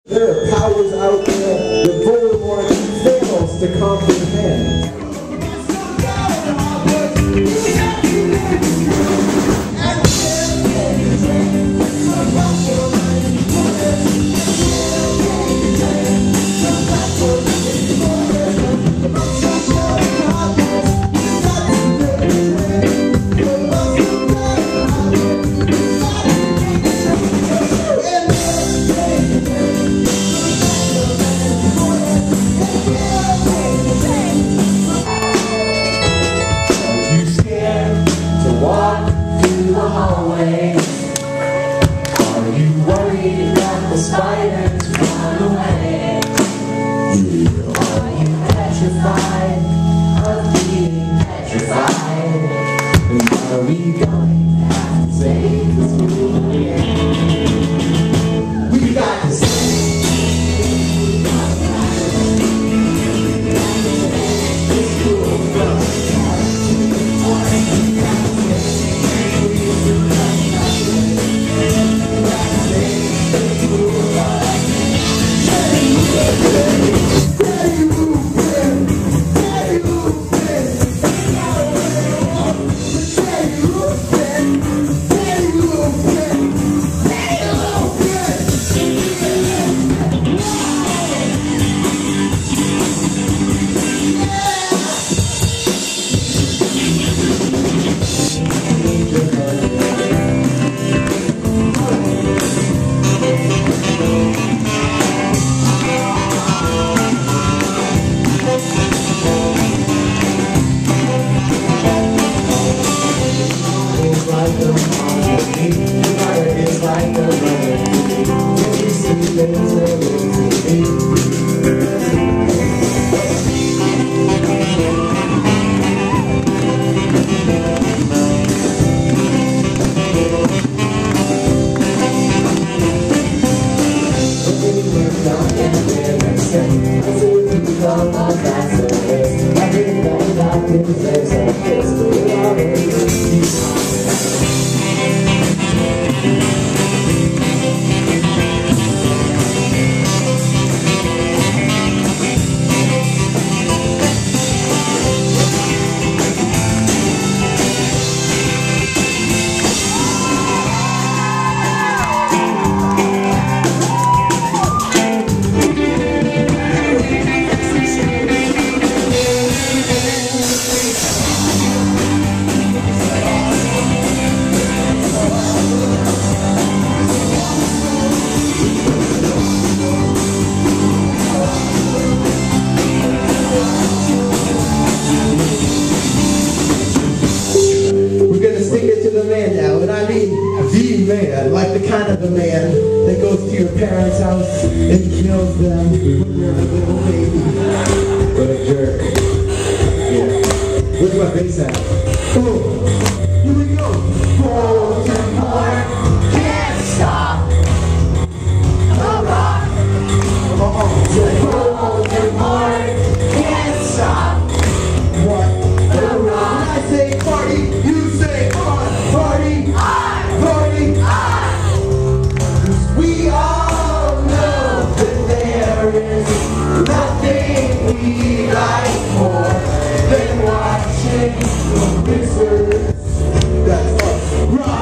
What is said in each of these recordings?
There are powers out there that Voldemort fails to comprehend. Walk through the hallway. Are you worried that the spiders run away? Are you petrified of being petrified? And are we going to have to save the school again? We got to save the school. Man, like the kind of the man that goes to your parents' house and kills them when you're a little baby. What a jerk. Yeah. Where's my bass at? Oh, here we go. Voldemort can't stop the rock. Voldemort can't stop what? The rock. I say party, you say on. Party, we all know that there is nothing we like more than watching the wizards. That's us.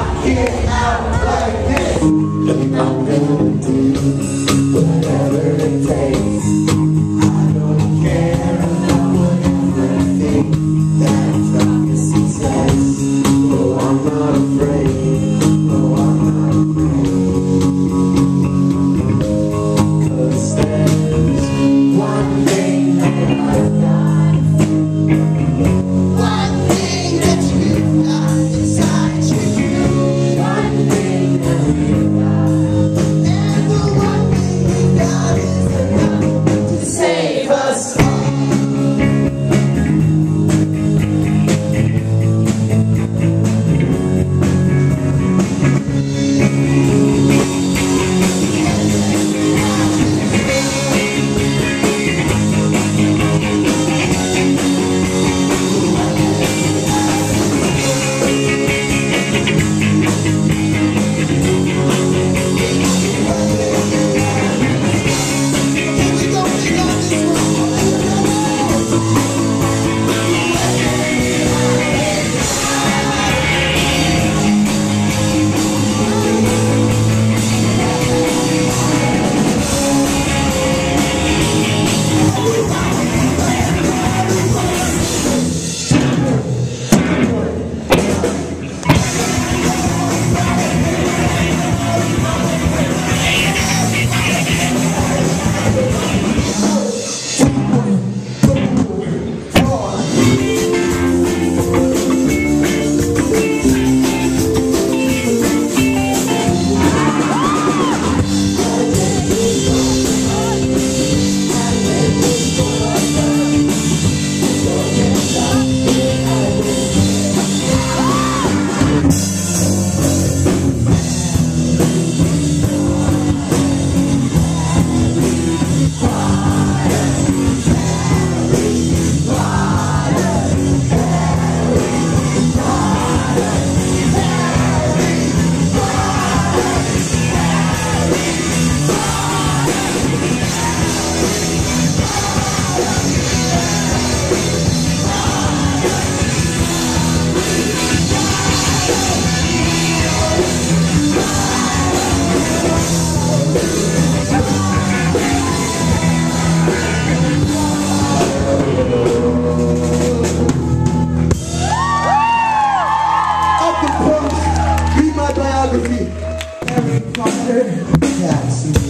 cats.